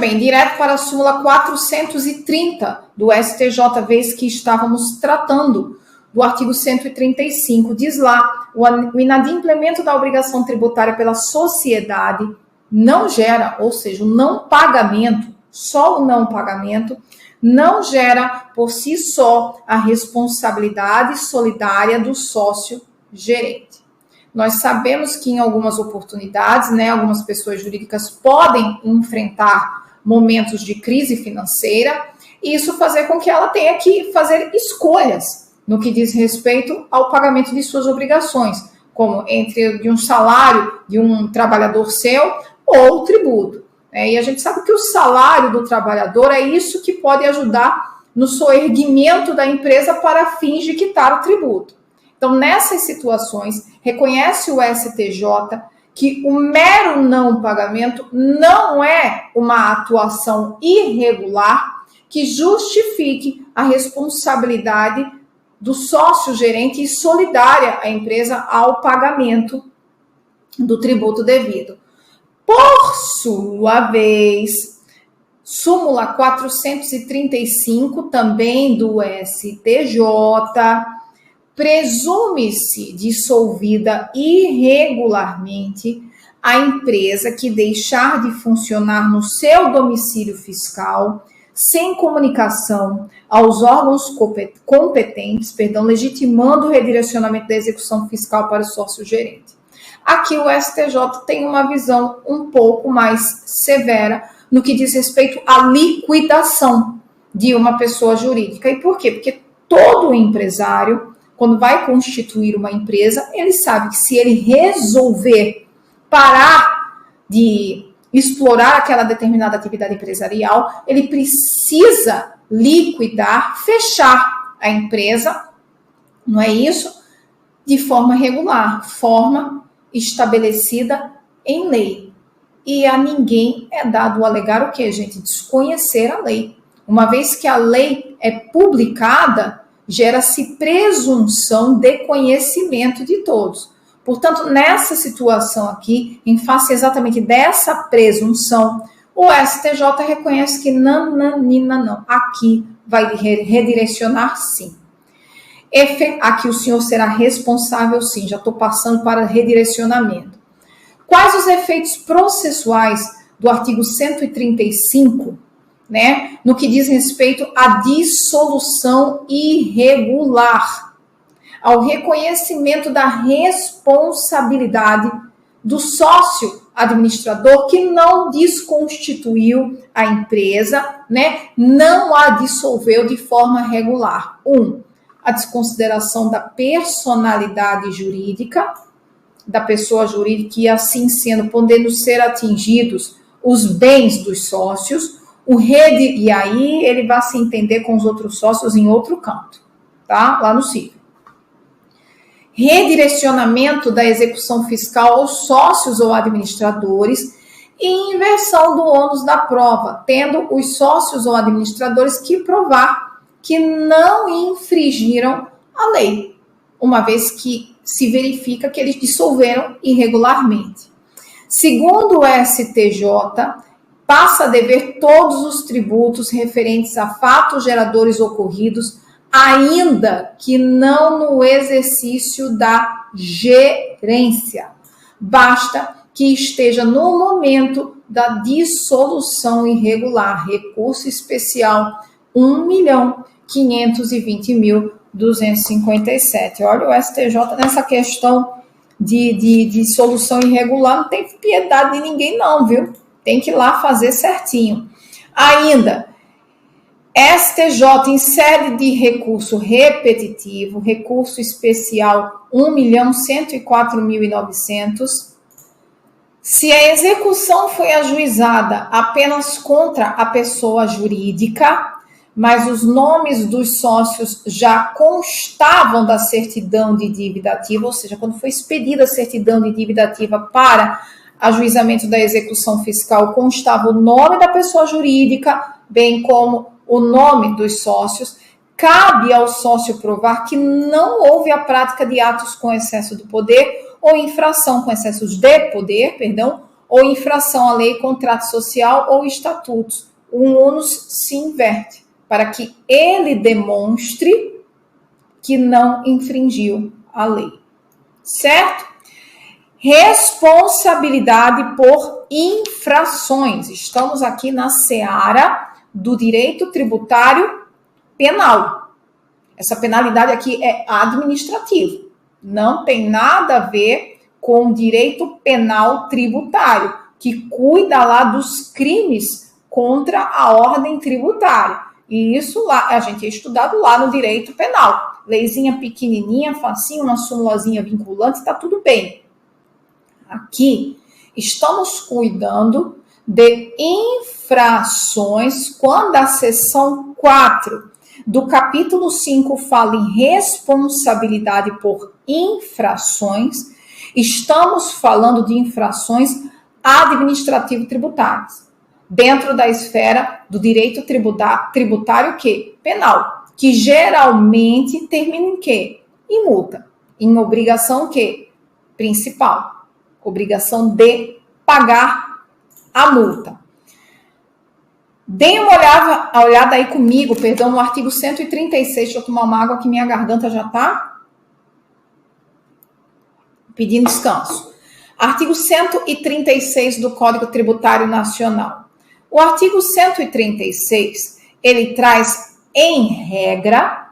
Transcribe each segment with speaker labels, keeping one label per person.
Speaker 1: bem, direto para a súmula 430 do STJ, vez que estávamos tratando do artigo 135, diz lá, o inadimplemento da obrigação tributária pela sociedade não gera, ou seja, o não pagamento, só o não pagamento, não gera por si só a responsabilidade solidária do sócio gerente. Nós sabemos que em algumas oportunidades, algumas pessoas jurídicas podem enfrentar momentos de crise financeira e isso fazer com que ela tenha que fazer escolhas no que diz respeito ao pagamento de suas obrigações, como entre um salário de um trabalhador seu ou o tributo. E a gente sabe que o salário do trabalhador é isso que pode ajudar no soerguimento da empresa para fins de quitar o tributo. Então, nessas situações, reconhece o STJ que o mero não pagamento não é uma atuação irregular que justifique a responsabilidade do sócio gerente e solidária à empresa ao pagamento do tributo devido. Por sua vez, súmula 435, também do STJ, presume-se dissolvida irregularmente a empresa que deixar de funcionar no seu domicílio fiscal sem comunicação aos órgãos competentes, legitimando o redirecionamento da execução fiscal para o sócio gerente. Aqui o STJ tem uma visão um pouco mais severa no que diz respeito à liquidação de uma pessoa jurídica. E por quê? Porque todo empresário, quando vai constituir uma empresa, ele sabe que se ele resolver parar de explorar aquela determinada atividade empresarial, ele precisa liquidar, fechar a empresa, não é isso? De forma regular, forma estabelecida em lei. E a ninguém é dado alegar o quê, gente? Desconhecer a lei. Uma vez que a lei é publicada, gera-se presunção de conhecimento de todos. Portanto, nessa situação aqui, em face exatamente dessa presunção, o STJ reconhece que não. Aqui vai redirecionar sim. Aqui o senhor será responsável sim, já estou passando para redirecionamento. Quais os efeitos processuais do artigo 135, no que diz respeito à dissolução irregular? Ao reconhecimento da responsabilidade do sócio administrador que não desconstituiu a empresa, não a dissolveu de forma regular. 1. A desconsideração da personalidade jurídica da pessoa jurídica e assim sendo, podendo ser atingidos os bens dos sócios, e aí ele vai se entender com os outros sócios em outro canto, tá? Lá no civil. Redirecionamento da execução fiscal aos sócios ou administradores e inversão do ônus da prova, tendo os sócios ou administradores que provar que não infringiram a lei, uma vez que se verifica que eles dissolveram irregularmente. Segundo o STJ, passa a dever todos os tributos referentes a fatos geradores ocorridos ainda que não no exercício da gerência. Basta que esteja no momento da dissolução irregular. Recurso especial 1.520.257. Olha, o STJ nessa questão de dissolução irregular não tem piedade de ninguém não, viu? Tem que ir lá fazer certinho. Ainda, STJ em sede de recurso repetitivo, recurso especial 1.104.900, se a execução foi ajuizada apenas contra a pessoa jurídica, mas os nomes dos sócios já constavam da certidão de dívida ativa, ou seja, quando foi expedida a certidão de dívida ativa para ajuizamento da execução fiscal, constava o nome da pessoa jurídica, bem como o nome dos sócios, cabe ao sócio provar que não houve a prática de atos com excesso de poder ou infração com excessos de poder, ou infração à lei, contrato social ou estatutos. O ônus se inverte para que ele demonstre que não infringiu a lei. Certo? Responsabilidade por infrações. Estamos aqui na seara do direito tributário penal. Essa penalidade aqui é administrativa. Não tem nada a ver com o direito penal tributário, que cuida lá dos crimes contra a ordem tributária. E isso lá, a gente é estudado lá no direito penal. Leizinha pequenininha, facinho, uma súmulazinha vinculante, está tudo bem. Aqui, estamos cuidando de infrações quando a seção 4 do capítulo 5 fala em responsabilidade por infrações. Estamos falando de infrações administrativo-tributárias, dentro da esfera do direito tributário que? Penal, que geralmente termina em quê? Em multa, em obrigação que? Principal, obrigação de pagar a multa. Deem uma olhada aí comigo, no artigo 136, deixa eu tomar uma água que minha garganta já está pedindo descanso. Artigo 136 do Código Tributário Nacional. O artigo 136, ele traz, em regra,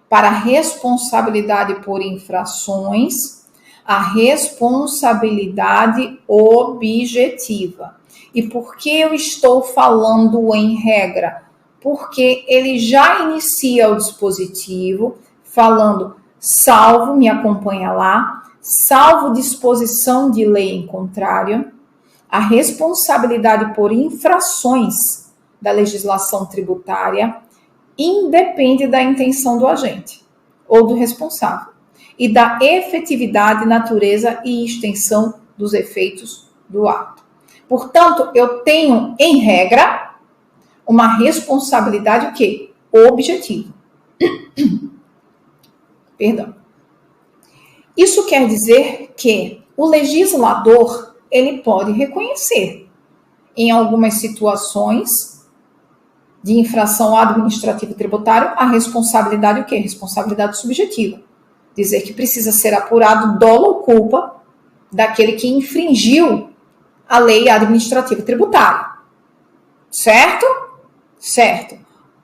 Speaker 1: para responsabilidade por infrações, a responsabilidade objetiva. E por que eu estou falando em regra? Porque ele já inicia o dispositivo falando, salvo, me acompanha lá, salvo disposição de lei em contrário, a responsabilidade por infrações da legislação tributária independe da intenção do agente ou do responsável e da efetividade, natureza e extensão dos efeitos do ato. Portanto, eu tenho, em regra, uma responsabilidade o quê? Objetiva. Perdão. Isso quer dizer que o legislador, ele pode reconhecer em algumas situações de infração administrativa tributária a responsabilidade o quê? Responsabilidade subjetiva. Dizer que precisa ser apurado dolo ou culpa daquele que infringiu a lei administrativa tributária. Certo? Certo.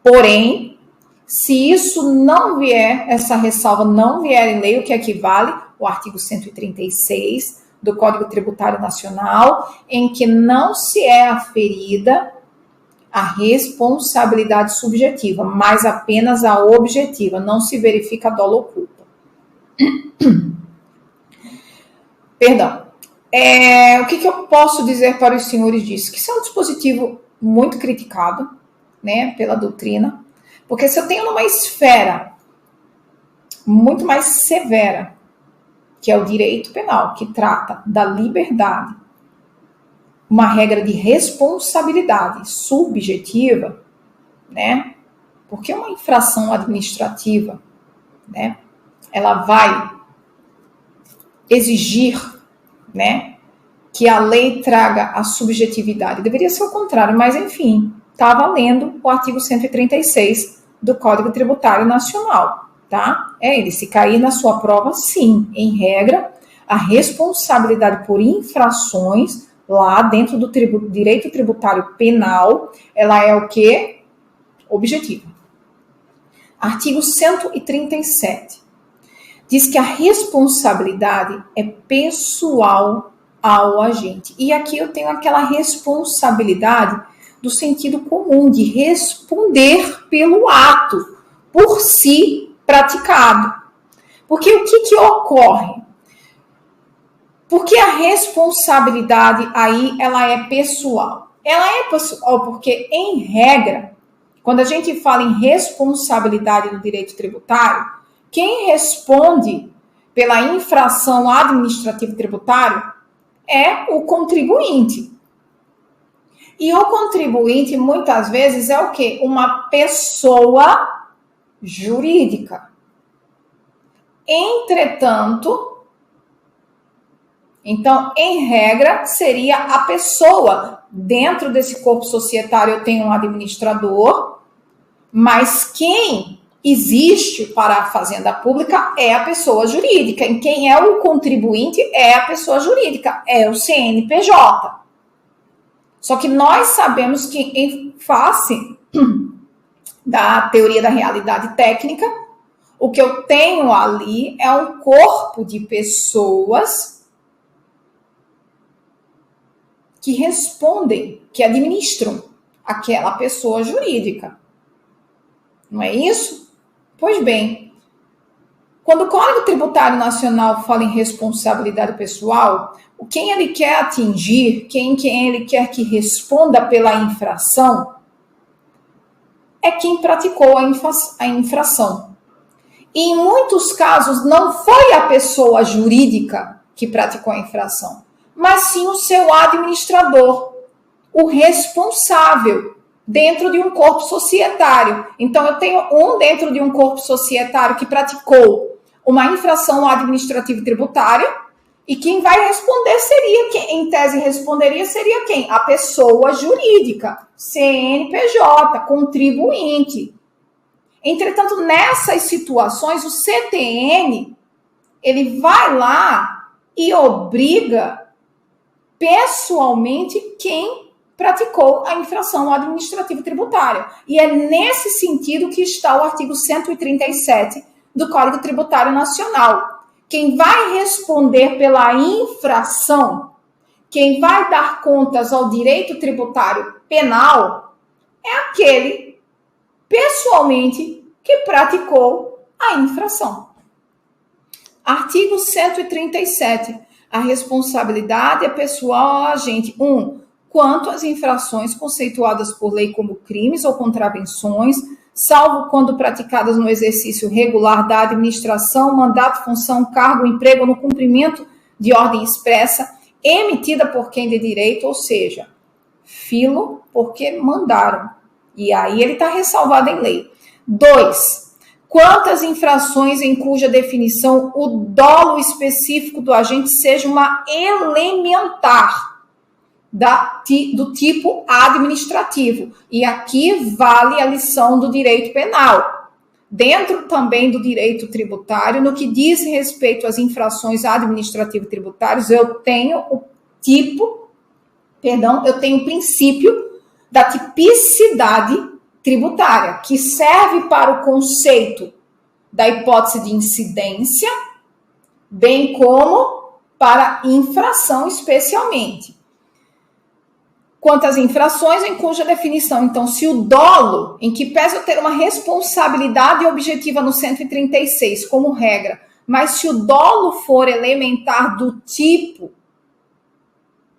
Speaker 1: Porém, se isso não vier, essa ressalva não vier em lei, o que equivale? O artigo 136 do Código Tributário Nacional, em que não se é aferida a responsabilidade subjetiva, mas apenas a objetiva, não se verifica dolo ou culpa. Perdão. O que eu posso dizer para os senhores disso? Que isso é um dispositivo muito criticado, né, pela doutrina, porque se eu tenho numa esfera muito mais severa, que é o direito penal, que trata da liberdade, uma regra de responsabilidade subjetiva, né, porque uma infração administrativa, né, ela vai exigir, né, que a lei traga a subjetividade. Deveria ser o contrário, mas enfim, está valendo o artigo 136 do Código Tributário Nacional, tá? É ele, se cair na sua prova, sim, em regra, a responsabilidade por infrações lá dentro do direito tributário penal, ela é o quê? Objetiva. Artigo 137. Diz que a responsabilidade é pessoal ao agente. E aqui eu tenho aquela responsabilidade do sentido comum, de responder pelo ato, por si praticado. Porque o que ocorre? Porque a responsabilidade aí, ela é pessoal. Ela é pessoal porque, em regra, quando a gente fala em responsabilidade no direito tributário, quem responde pela infração administrativa tributária é o contribuinte. E o contribuinte, muitas vezes, é o quê? Uma pessoa jurídica. Entretanto, Então, em regra, seria a pessoa. Dentro desse corpo societário eu tenho um administrador, mas quem existe para a fazenda pública é a pessoa jurídica. E quem é o contribuinte é a pessoa jurídica, é o CNPJ. Só que nós sabemos que, em face da teoria da realidade técnica, o que eu tenho ali é um corpo de pessoas que respondem, que administram aquela pessoa jurídica. Não é isso? Pois bem, quando o Código Tributário Nacional fala em responsabilidade pessoal, quem ele quer atingir, quem ele quer que responda pela infração, é quem praticou a infração. E em muitos casos não foi a pessoa jurídica que praticou a infração, mas sim o seu administrador, o responsável dentro de um corpo societário. Então, eu tenho um dentro de um corpo societário que praticou uma infração administrativa e tributária, e quem vai responder seria, quem em tese responderia, seria quem? A pessoa jurídica, CNPJ, contribuinte. Entretanto, nessas situações, o CTN, ele vai lá e obriga pessoalmente quem praticou a infração administrativa tributária. E é nesse sentido que está o artigo 137 do Código Tributário Nacional. Quem vai responder pela infração, quem vai dar contas ao direito tributário penal, é aquele, pessoalmente, que praticou a infração. Artigo 137. A responsabilidade é pessoal ao agente. 1. Quanto às infrações conceituadas por lei como crimes ou contravenções, salvo quando praticadas no exercício regular da administração, mandato, função, cargo, emprego ou no cumprimento de ordem expressa, emitida por quem de direito, ou seja, filo, porque mandaram. E aí ele está ressalvado em lei. 2. Quantas infrações em cuja definição o dolo específico do agente seja uma elementar do tipo administrativo. E aqui vale a lição do direito penal. Dentro também do direito tributário, no que diz respeito às infrações administrativas e tributárias, eu tenho o princípio da tipicidade tributária, que serve para o conceito da hipótese de incidência, bem como para infração especialmente. Quanto às infrações em cuja definição, então, se o dolo, em que pese eu ter uma responsabilidade objetiva no 136 como regra, mas se o dolo for elementar do tipo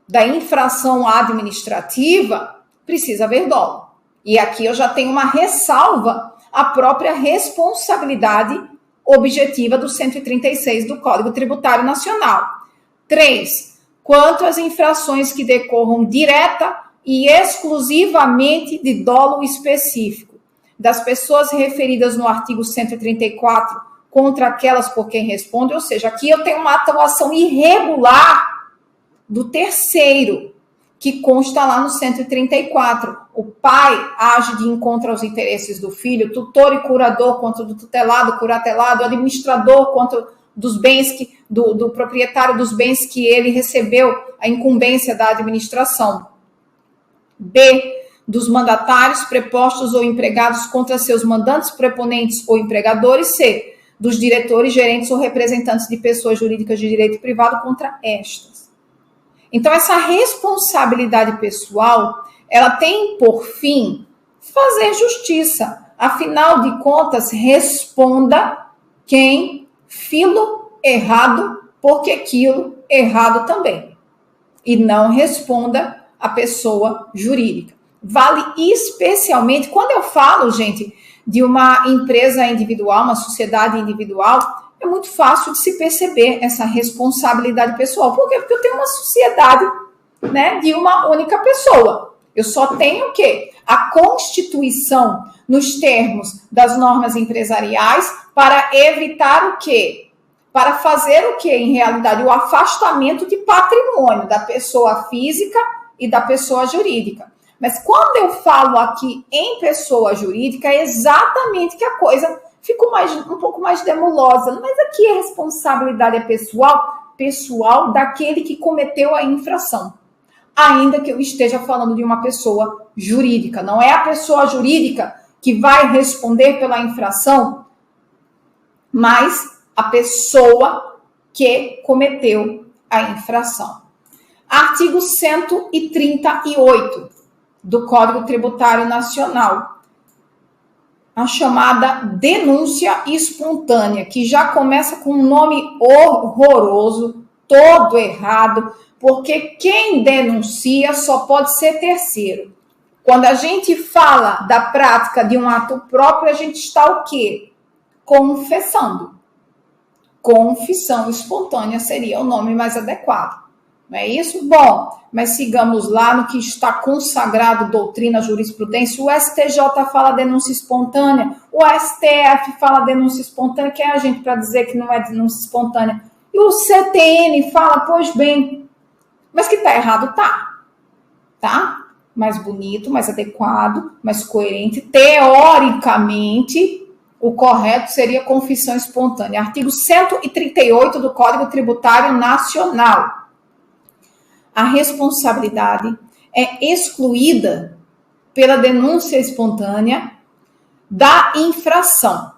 Speaker 1: da infração administrativa, precisa haver dolo. E aqui eu já tenho uma ressalva à própria responsabilidade objetiva do 136 do Código Tributário Nacional. 3. Quanto às infrações que decorram direta e exclusivamente de dolo específico, das pessoas referidas no artigo 134 contra aquelas por quem responde, ou seja, aqui eu tenho uma atuação irregular do terceiro, que consta lá no 134. O pai age de encontro aos interesses do filho, tutor e curador contra o tutelado, curatelado, administrador contra dos bens do proprietário dos bens que ele recebeu a incumbência da administração. B. Dos mandatários, prepostos ou empregados contra seus mandantes, preponentes ou empregadores. C. Dos diretores, gerentes ou representantes de pessoas jurídicas de direito privado contra estas. Então, essa responsabilidade pessoal, ela tem por fim fazer justiça. Afinal de contas, responda quem filo errado, porque quilo errado também. E não responda a pessoa jurídica. Vale especialmente, quando eu falo, gente, de uma empresa individual, uma sociedade individual, é muito fácil de se perceber essa responsabilidade pessoal. Por quê? Porque eu tenho uma sociedade, né, de uma única pessoa. Eu só tenho o quê? A constituição nos termos das normas empresariais para evitar o quê? para fazer o que, em realidade? O afastamento de patrimônio da pessoa física e da pessoa jurídica. Mas quando eu falo aqui em pessoa jurídica, é exatamente que a coisa fica um pouco mais demulosa. Mas aqui a responsabilidade é pessoal daquele que cometeu a infração. Ainda que eu esteja falando de uma pessoa jurídica. Não é a pessoa jurídica que vai responder pela infração, mas a pessoa que cometeu a infração. Artigo 138 do Código Tributário Nacional. A chamada denúncia espontânea, que já começa com um nome horroroso, todo errado, porque quem denuncia só pode ser terceiro. Quando a gente fala da prática de um ato próprio, a gente está o quê? Confessando. Confissão espontânea seria o nome mais adequado. Não é isso? Bom, mas sigamos lá no que está consagrado, doutrina, jurisprudência. O STJ fala denúncia espontânea, o STF fala denúncia espontânea. Quem é a gente para dizer que não é denúncia espontânea? E o CTN fala, pois bem, mas que está errado, tá? Mais bonito, mais adequado, mais coerente. Teoricamente, o correto seria confissão espontânea. Artigo 138 do Código Tributário Nacional. A responsabilidade é excluída pela denúncia espontânea da infração,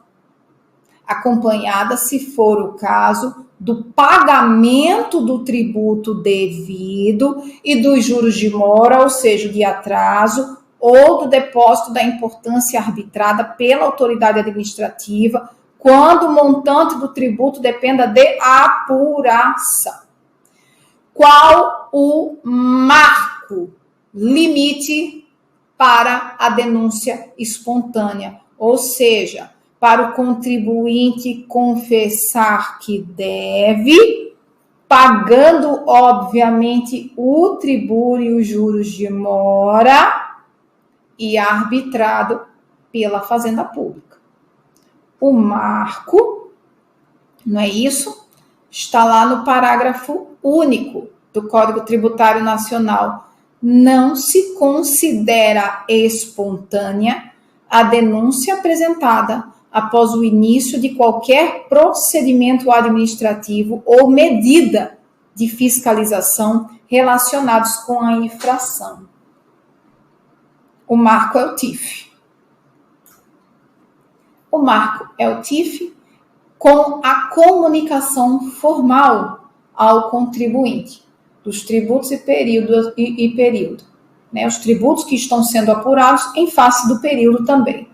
Speaker 1: acompanhada, se for o caso, do pagamento do tributo devido e dos juros de mora, ou seja, de atraso, ou do depósito da importância arbitrada pela autoridade administrativa, quando o montante do tributo dependa de apuração. Qual o marco limite para a denúncia espontânea? Ou seja, para o contribuinte confessar que deve, pagando, obviamente, o tributo e os juros de mora e arbitrado pela Fazenda Pública. O marco, não é isso? Está lá no parágrafo único do Código Tributário Nacional. Não se considera espontânea a denúncia apresentada após o início de qualquer procedimento administrativo ou medida de fiscalização relacionados com a infração. O marco é o TIF. O marco é o TIF com a comunicação formal ao contribuinte dos tributos e período. Né? Os tributos que estão sendo apurados em face do período também.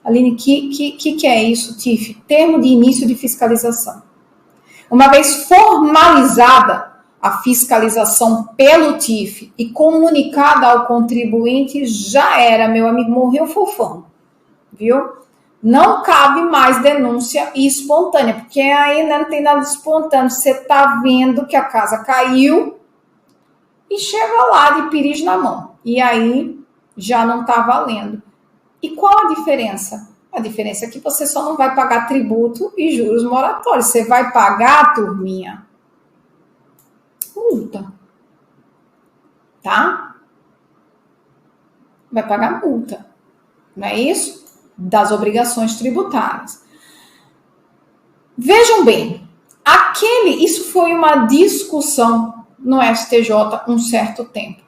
Speaker 1: Aline, que é isso, TIF? Termo de início de fiscalização. Uma vez formalizada a fiscalização pelo TIF e comunicada ao contribuinte, já era, meu amigo, morreu fofão, viu? Não cabe mais denúncia espontânea, porque aí não tem nada espontâneo. Você está vendo que a casa caiu e chega lá de piris na mão. E aí já não está valendo. E qual a diferença? A diferença é que você só não vai pagar tributo e juros moratórios. Você vai pagar, turminha, multa. Tá? Vai pagar multa. Não é isso? Das obrigações tributárias. Vejam bem, isso foi uma discussão no STJ um certo tempo.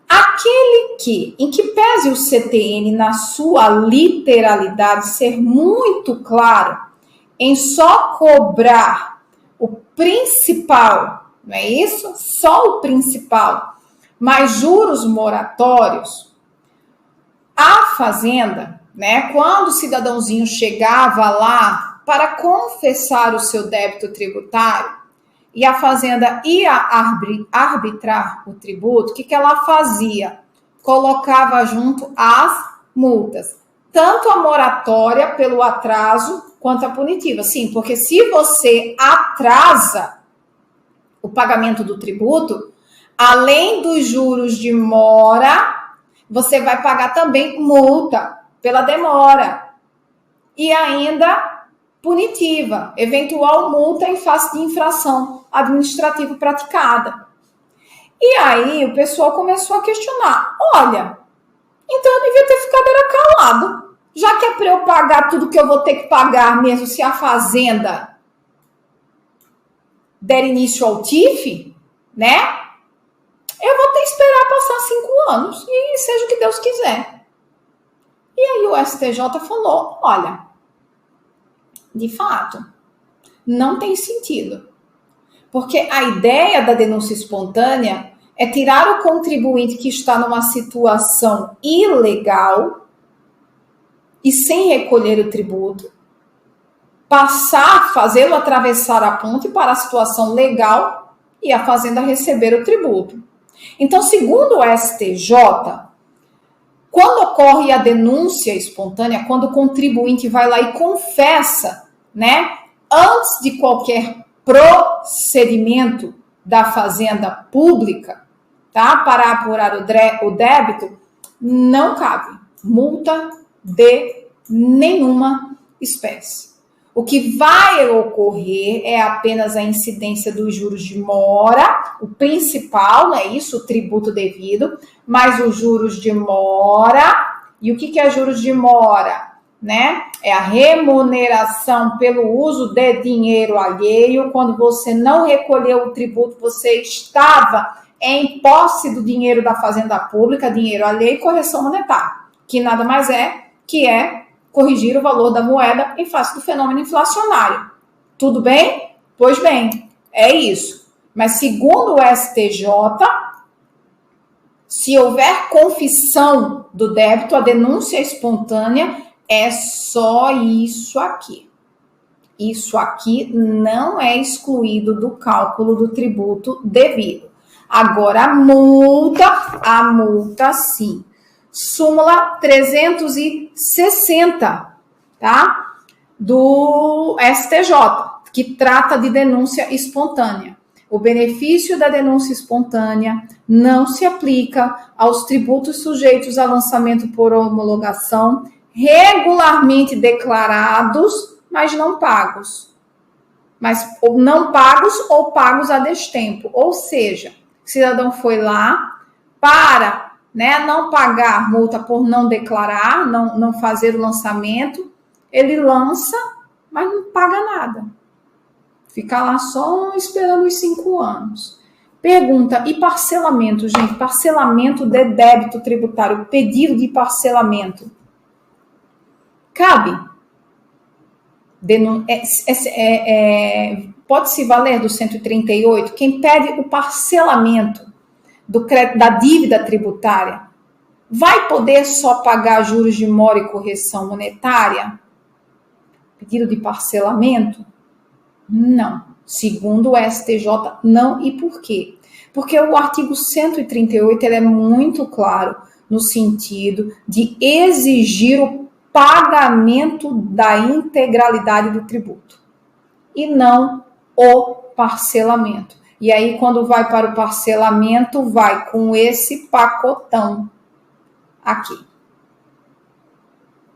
Speaker 1: Aquele que, em que pese o CTN na sua literalidade ser muito claro em só cobrar o principal, não é isso? Só o principal, mas juros moratórios, a Fazenda, né, quando o cidadãozinho chegava lá para confessar o seu débito tributário e a Fazenda ia arbitrar o tributo, o que ela fazia? Colocava junto as multas, tanto a moratória pelo atraso quanto a punitiva. Sim, porque se você atrasa o pagamento do tributo, além dos juros de mora, você vai pagar também multa pela demora. E ainda punitiva, eventual multa em face de infração administrativa praticada. E aí o pessoal começou a questionar, olha, então eu devia ter ficado era calado, já que é para eu pagar tudo que eu vou ter que pagar mesmo se a fazenda der início ao TIF, né? Eu vou ter que esperar passar 5 anos e seja o que Deus quiser. E aí o STJ falou, olha, de fato, não tem sentido. Porque a ideia da denúncia espontânea é tirar o contribuinte que está numa situação ilegal e sem recolher o tributo, fazê-lo atravessar a ponte para a situação legal e a fazenda receber o tributo. Então, segundo o STJ, quando ocorre a denúncia espontânea, quando o contribuinte vai lá e confessa, né, antes de qualquer procedimento da fazenda pública, tá, para apurar o débito, não cabe multa de nenhuma espécie. O que vai ocorrer é apenas a incidência dos juros de mora, o principal, não é isso, o tributo devido, mas os juros de mora. E o que é juros de mora? Né? É a remuneração pelo uso de dinheiro alheio. Quando você não recolheu o tributo, você estava em posse do dinheiro da fazenda pública, dinheiro alheio e correção monetária, que nada mais é que corrigir o valor da moeda em face do fenômeno inflacionário. Tudo bem? Pois bem, é isso. Mas segundo o STJ, se houver confissão do débito, a denúncia espontânea é só isso aqui. Isso aqui não é excluído do cálculo do tributo devido. Agora, a multa sim. Súmula 360, tá? Do STJ, que trata de denúncia espontânea. O benefício da denúncia espontânea não se aplica aos tributos sujeitos a lançamento por homologação, regularmente declarados, mas não pagos. Ou não pagos ou pagos a destempo. Ou seja, o cidadão foi lá para não pagar multa por não declarar, não fazer o lançamento, ele lança, mas não paga nada. Fica lá só esperando os 5 anos. Pergunta, e parcelamento, gente? Parcelamento de débito tributário, pedido de parcelamento. Cabe? Pode-se valer do 138? Quem pede o parcelamento da dívida tributária vai poder só pagar juros de mora e correção monetária? Pedido de parcelamento? Não. Segundo o STJ, não. E por quê? Porque o artigo 138 ele é muito claro no sentido de exigir o pagamento da integralidade do tributo e não o parcelamento. E aí, quando vai para o parcelamento, vai com esse pacotão aqui.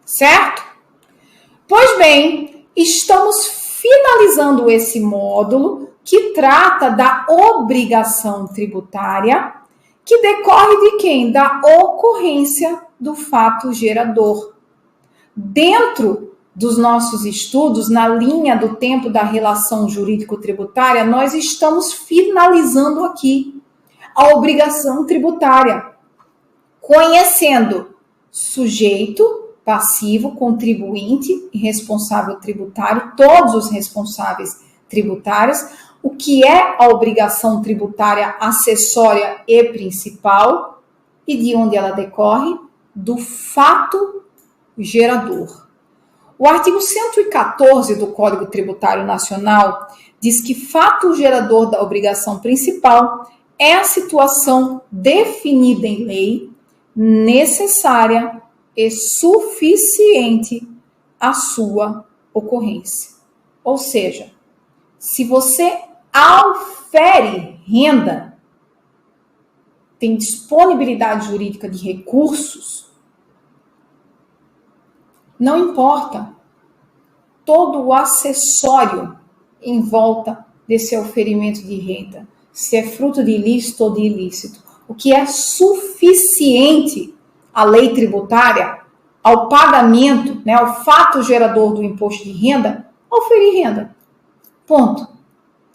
Speaker 1: Certo? Pois bem, estamos finalizando esse módulo que trata da obrigação tributária, que decorre de quem? Da ocorrência do fato gerador. Dentro dos nossos estudos, na linha do tempo da relação jurídico-tributária, nós estamos finalizando aqui a obrigação tributária, conhecendo sujeito, passivo, contribuinte e responsável tributário, todos os responsáveis tributários, o que é a obrigação tributária acessória e principal e de onde ela decorre? Do fato gerador. O artigo 114 do Código Tributário Nacional diz que fato gerador da obrigação principal é a situação definida em lei, necessária e suficiente à sua ocorrência. Ou seja, se você aufere renda, tem disponibilidade jurídica de recursos, não importa todo o acessório em volta desse oferimento de renda, se é fruto de ilícito ou de ilícito, o que é suficiente à lei tributária, ao pagamento, né, ao fato gerador do imposto de renda, oferir renda. Ponto.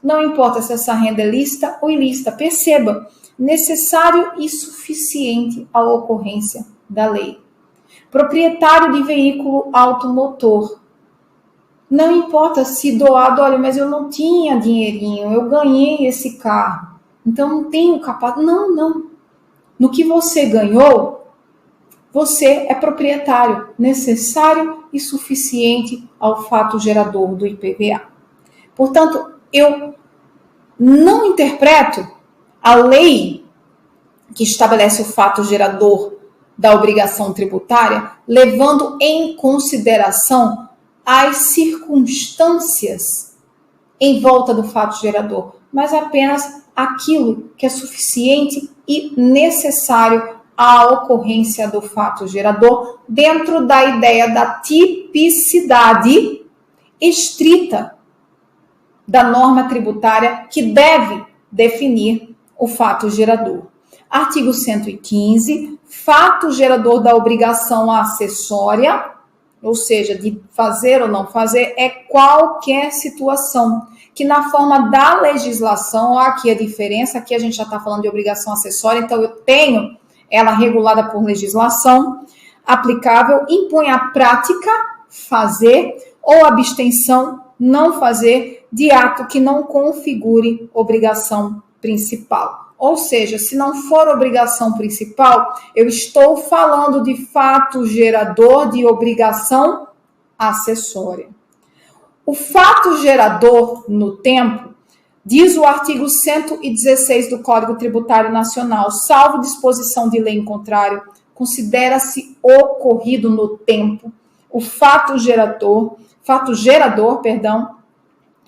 Speaker 1: Não importa se essa renda é lícita ou ilícita, perceba, necessário e suficiente à ocorrência da lei. Proprietário de veículo automotor. Não importa se doado, olha, mas eu não tinha dinheirinho, eu ganhei esse carro, então não tenho capacidade. Não. No que você ganhou, você é proprietário, necessário e suficiente ao fato gerador do IPVA. Portanto, eu não interpreto a lei que estabelece o fato gerador da obrigação tributária, levando em consideração as circunstâncias em volta do fato gerador, mas apenas aquilo que é suficiente e necessário à ocorrência do fato gerador, dentro da ideia da tipicidade estrita da norma tributária que deve definir o fato gerador. Artigo 115, fato gerador da obrigação acessória, ou seja, de fazer ou não fazer, é qualquer situação que na forma da legislação, ó, aqui a diferença, aqui a gente já está falando de obrigação acessória, então eu tenho ela regulada por legislação aplicável, impõe a prática, fazer, ou abstenção, não fazer, de ato que não configure obrigação principal. Ou seja, se não for obrigação principal, eu estou falando de fato gerador de obrigação acessória. O fato gerador no tempo, diz o artigo 116 do Código Tributário Nacional, salvo disposição de lei em contrário, considera-se ocorrido no tempo o fato gerador,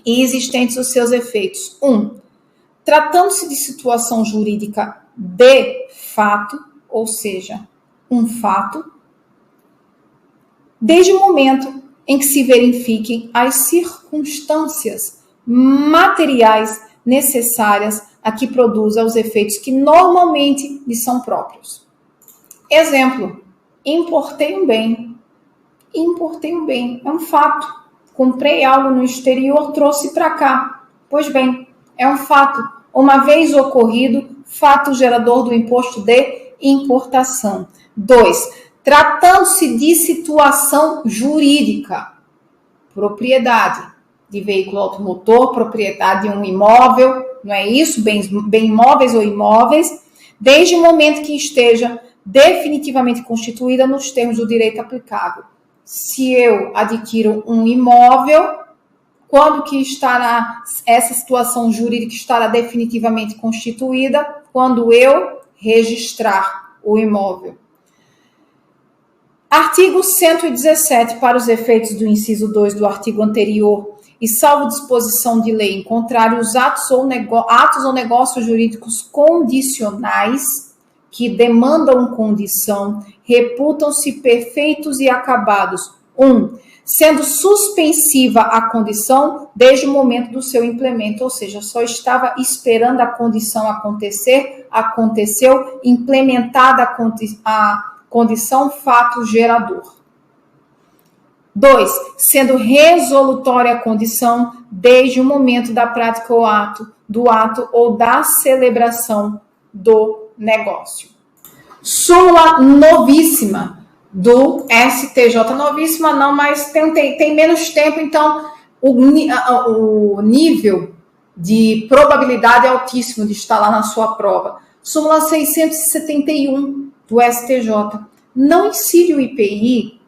Speaker 1: e existentes os seus efeitos. 1. Tratando-se de situação jurídica de fato, ou seja, um fato, desde o momento em que se verifiquem as circunstâncias materiais necessárias a que produza os efeitos que normalmente lhe são próprios. Exemplo, importei um bem, é um fato. Comprei algo no exterior, trouxe para cá. Pois bem, é um fato. Uma vez ocorrido, fato gerador do imposto de importação. 2. Tratando-se de situação jurídica, propriedade de veículo automotor, propriedade de um imóvel, não é isso? Bem imóveis ou imóveis, desde o momento que esteja definitivamente constituída nos termos do direito aplicável. Se eu adquiro um imóvel, quando que estará essa situação jurídica estará definitivamente constituída? Quando eu registrar o imóvel. Artigo 117, para os efeitos do inciso 2 do artigo anterior, e salvo disposição de lei em contrário, os atos ou negócios jurídicos condicionais que demandam condição, reputam-se perfeitos e acabados. 1. Sendo suspensiva a condição desde o momento do seu implemento, ou seja, só estava esperando a condição acontecer, aconteceu, implementada a condição, fato gerador. 2. Sendo resolutória a condição desde o momento da prática ou do ato ou da celebração do negócio. Súmula novíssima do STJ. Novíssima não, mas tem menos tempo, então o nível de probabilidade é altíssimo de estar lá na sua prova. Súmula 671 do STJ. Não incide o IPI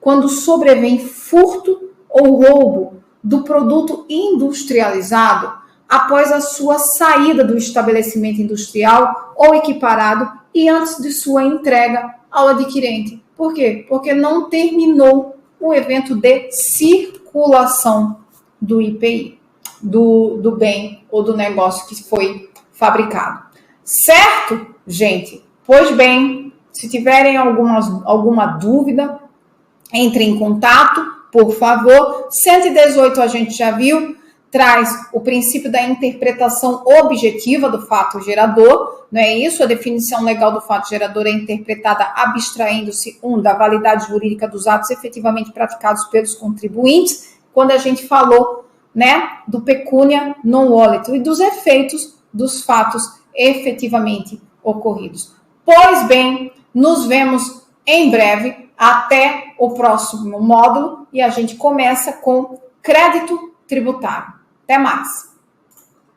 Speaker 1: quando sobrevém furto ou roubo do produto industrializado após a sua saída do estabelecimento industrial ou equiparado e antes de sua entrega ao adquirente. Por quê? Porque não terminou o evento de circulação do IPI, do bem ou do negócio que foi fabricado. Certo, gente? Pois bem, se tiverem alguma dúvida, entre em contato por favor. 118 a gente já viu, traz o princípio da interpretação objetiva do fato gerador, não é isso? A definição legal do fato gerador é interpretada abstraindo-se, da validade jurídica dos atos efetivamente praticados pelos contribuintes, quando a gente falou, né, do pecúnia non volet e dos efeitos dos fatos efetivamente ocorridos. Pois bem, nos vemos em breve, até o próximo módulo, e a gente começa com crédito tributário. Até mais!